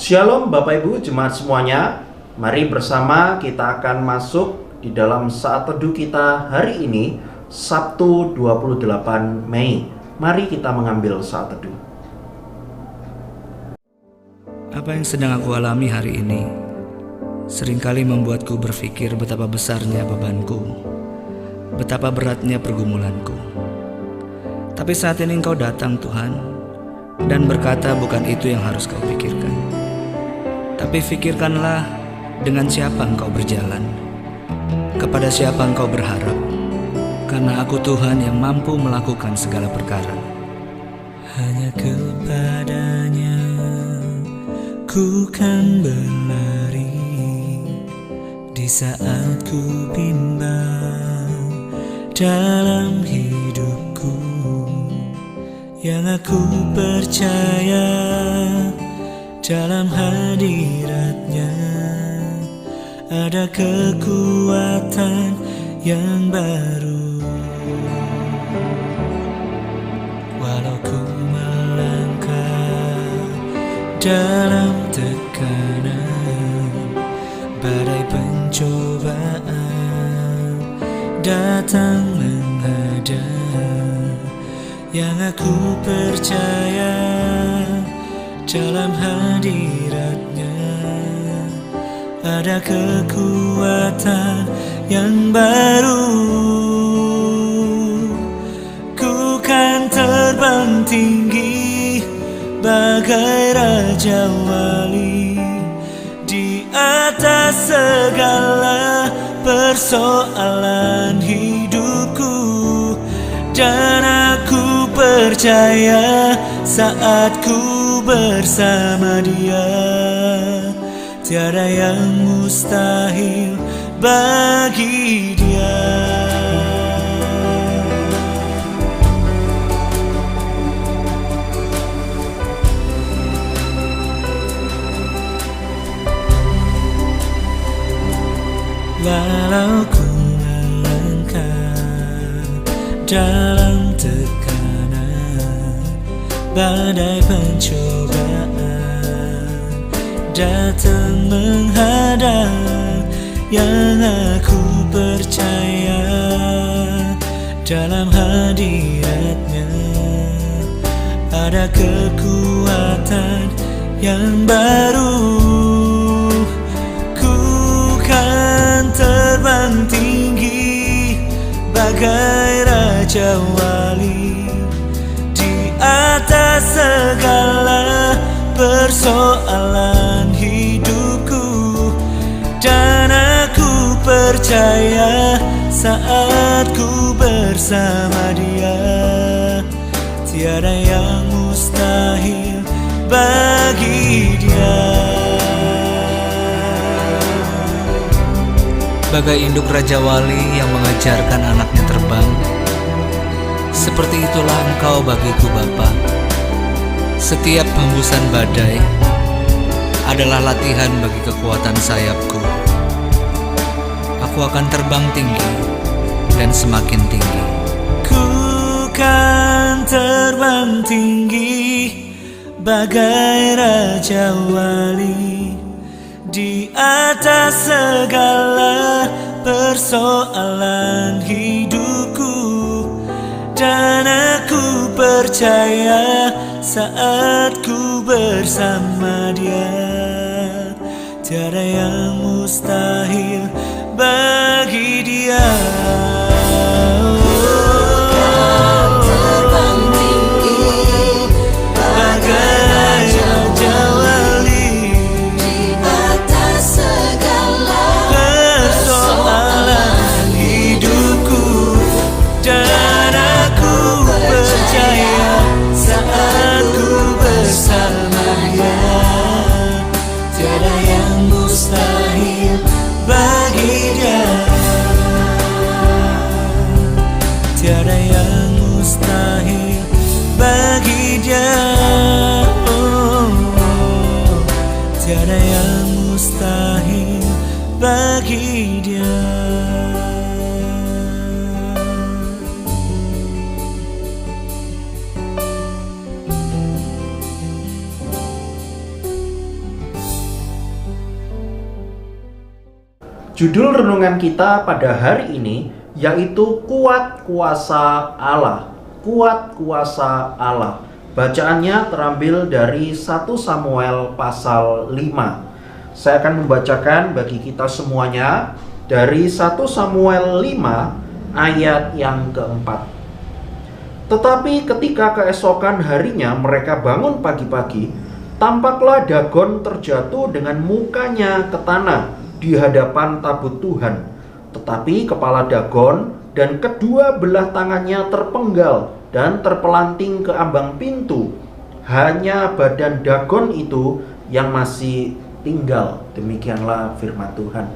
Shalom Bapak Ibu jemaat semuanya. Mari bersama kita akan masuk di dalam saat teduh kita hari ini, Sabtu 28 Mei. Mari kita mengambil saat teduh. Apa yang sedang aku alami hari ini seringkali membuatku berpikir betapa besarnya bebanku, betapa beratnya pergumulanku. Tapi saat ini Engkau datang Tuhan dan berkata bukan itu yang harus kau pikirkan. Tapi pikirkanlah dengan siapa engkau berjalan, kepada siapa engkau berharap, karena aku Tuhan yang mampu melakukan segala perkara. Hanya kepadanya ku kan berlari di saat ku bimbang dalam hidupku. Yang aku percaya dalam hadiratnya ada kekuatan yang baru. Walau ku melangkah dalam tekanan, badai pencobaan datang menghadang. Yang aku percaya dalam hadiratnya ada kekuatan yang baru. Ku kan terbang tinggi bagai Raja Wali di atas segala persoalan hidupku. Dan aku percaya saat ku bersama Dia, tiada yang mustahil bagi Dia. Walau ku melangkah dalam tekanan, badai pencobaan datang menghadang. Yang aku percaya dalam hadiratnya ada kekuatan yang baru. Ku kan terbang tinggi bagai Raja Wali di atas segala persoalan hidupku. Dan aku percaya saat ku bersama Dia, tiada yang mustahil bagi Dia. Bagai induk Raja Wali yang mengajarkan anaknya terbang, seperti itulah Engkau bagiku Bapa. Setiap hembusan badai adalah latihan bagi kekuatan sayapku. Aku akan terbang tinggi dan semakin tinggi. Ku kan terbang tinggi bagai Raja Wali di atas segala persoalan hidupku. Dan aku percaya saat ku bersama Dia, tiada yang mustahil bagi Dia. Tiada yang mustahil bagi Dia. Tiada yang mustahil bagi Dia. Judul renungan kita pada hari ini yaitu Kuat Kuasa Allah. Kuat Kuasa Allah. Bacaannya terambil dari 1 Samuel pasal 5. Saya akan membacakan bagi kita semuanya dari 1 Samuel 5 ayat yang keempat. Tetapi ketika keesokan harinya mereka bangun pagi-pagi, tampaklah Dagon terjatuh dengan mukanya ke tanah di hadapan tabut Tuhan. Tetapi kepala Dagon dan kedua belah tangannya terpenggal dan terpelanting ke ambang pintu. Hanya badan Dagon itu yang masih tinggal. Demikianlah firman Tuhan.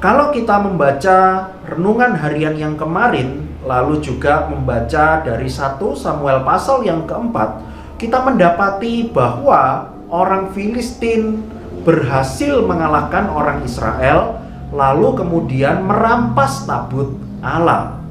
Kalau kita membaca renungan harian yang kemarin, lalu juga membaca dari 1 Samuel pasal yang keempat, kita mendapati bahwa orang Filistin berhasil mengalahkan orang Israel, lalu kemudian merampas tabut Allah.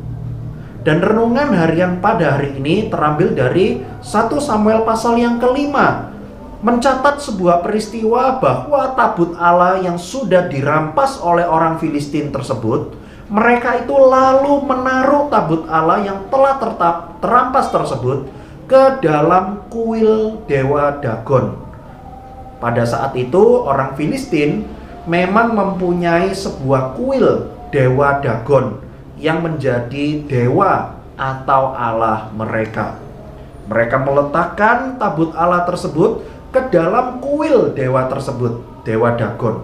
Dan renungan harian pada hari ini terambil dari 1 Samuel pasal yang kelima, mencatat sebuah peristiwa bahwa tabut Allah yang sudah dirampas oleh orang Filistin tersebut, mereka itu lalu menaruh tabut Allah yang telah terampas tersebut ke dalam kuil dewa Dagon. Pada saat itu orang Filistin memang mempunyai sebuah kuil dewa Dagon yang menjadi dewa atau Allah mereka. Mereka meletakkan tabut Allah tersebut ke dalam kuil dewa tersebut, dewa Dagon.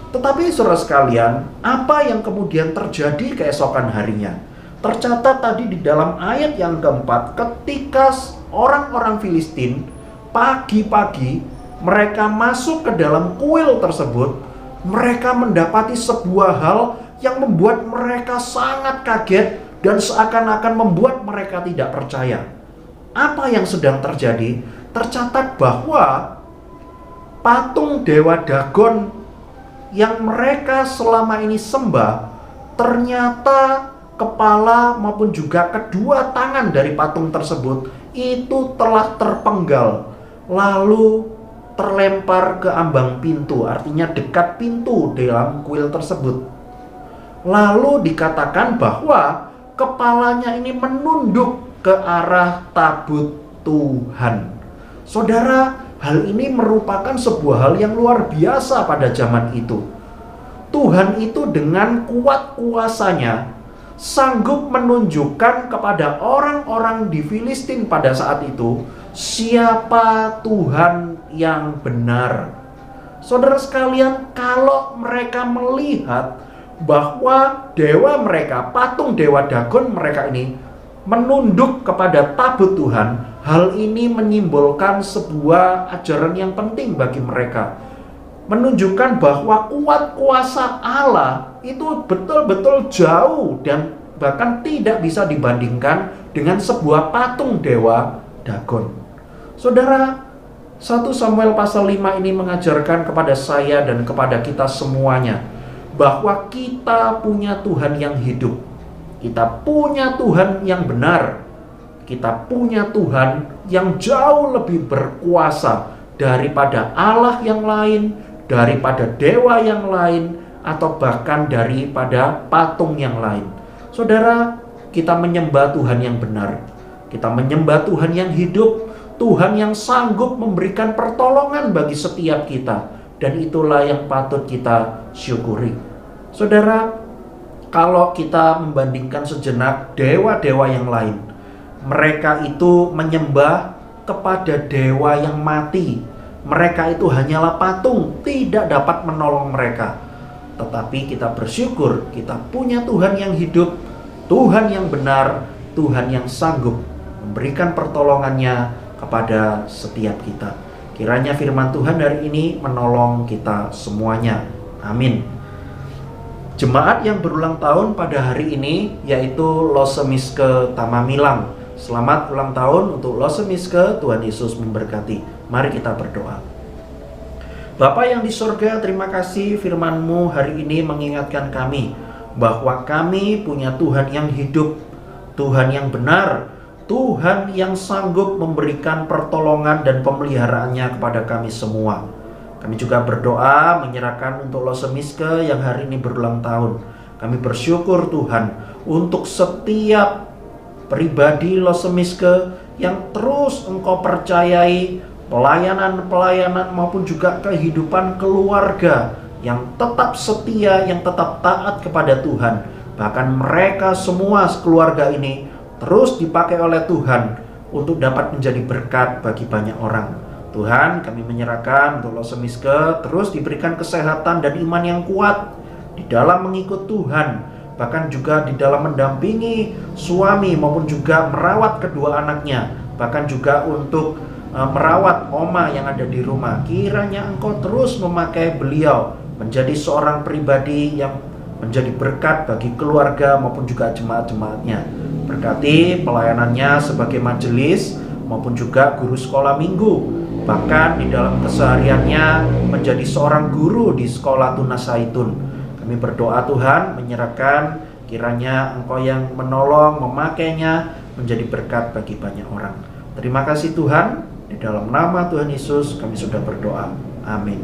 Tetapi saudara sekalian, apa yang kemudian terjadi keesokan harinya? Tercatat tadi di dalam ayat yang keempat, ketika orang-orang Filistin pagi-pagi mereka masuk ke dalam kuil tersebut, mereka mendapati sebuah hal yang membuat mereka sangat kaget dan seakan-akan membuat mereka tidak percaya. Apa yang sedang terjadi? Tercatat bahwa patung dewa Dagon yang mereka selama ini sembah, ternyata kepala maupun juga kedua tangan dari patung tersebut itu telah terpenggal, lalu terlempar ke ambang pintu, artinya dekat pintu dalam kuil tersebut. Lalu dikatakan bahwa kepalanya ini menunduk ke arah tabut Tuhan. Saudara, hal ini merupakan sebuah hal yang luar biasa pada zaman itu. Tuhan itu dengan kuat kuasanya sanggup menunjukkan kepada orang-orang di Filistin pada saat itu siapa Tuhan yang benar. Saudara sekalian, kalau mereka melihat bahwa dewa mereka, patung dewa Dagon mereka ini menunduk kepada tabut Tuhan, hal ini menyimbolkan sebuah ajaran yang penting bagi mereka. Menunjukkan bahwa kuat kuasa Allah itu betul-betul jauh dan bahkan tidak bisa dibandingkan dengan sebuah patung dewa Dagon. Saudara, 1 Samuel pasal 5 ini mengajarkan kepada saya dan kepada kita semuanya bahwa kita punya Tuhan yang hidup. Kita punya Tuhan yang benar. Kita punya Tuhan yang jauh lebih berkuasa daripada Allah yang lain, daripada dewa yang lain, atau bahkan daripada patung yang lain. Saudara, kita menyembah Tuhan yang benar. Kita menyembah Tuhan yang hidup, Tuhan yang sanggup memberikan pertolongan bagi setiap kita. Dan itulah yang patut kita syukuri. Saudara, kalau kita membandingkan sejenak dewa-dewa yang lain, mereka itu menyembah kepada dewa yang mati. Mereka itu hanyalah patung, tidak dapat menolong mereka. Tetapi kita bersyukur, kita punya Tuhan yang hidup, Tuhan yang benar, Tuhan yang sanggup memberikan pertolongannya kepada setiap kita. Kiranya firman Tuhan hari ini menolong kita semuanya. Amin. Jemaat yang berulang tahun pada hari ini yaitu Losemiske Tamamilang. Selamat ulang tahun untuk Losemiske, Tuhan Yesus memberkati. Mari kita berdoa. Bapa yang di surga, terima kasih firman-Mu hari ini mengingatkan kami bahwa kami punya Tuhan yang hidup, Tuhan yang benar, Tuhan yang sanggup memberikan pertolongan dan pemeliharaannya kepada kami semua. Kami juga berdoa menyerahkan untuk Los Semiske yang hari ini berulang tahun. Kami bersyukur Tuhan untuk setiap pribadi Los Semiske yang terus Engkau percayai pelayanan-pelayanan maupun juga kehidupan keluarga yang tetap setia, yang tetap taat kepada Tuhan. Bahkan mereka semua keluarga ini terus dipakai oleh Tuhan untuk dapat menjadi berkat bagi banyak orang. Tuhan, kami menyerahkan untuk Los Semiske terus diberikan kesehatan dan iman yang kuat di dalam mengikut Tuhan, bahkan juga di dalam mendampingi suami maupun juga merawat kedua anaknya, bahkan juga untuk merawat oma yang ada di rumah. Kiranya Engkau terus memakai beliau menjadi seorang pribadi yang menjadi berkat bagi keluarga maupun juga jemaat-jemaatnya. Berkati pelayanannya sebagai majelis maupun juga guru sekolah minggu. Bahkan di dalam kesehariannya menjadi seorang guru di sekolah Tunas Zaitun. Kami berdoa Tuhan menyerahkan kiranya Engkau yang menolong, memakainya menjadi berkat bagi banyak orang. Terima kasih Tuhan, di dalam nama Tuhan Yesus kami sudah berdoa. Amin.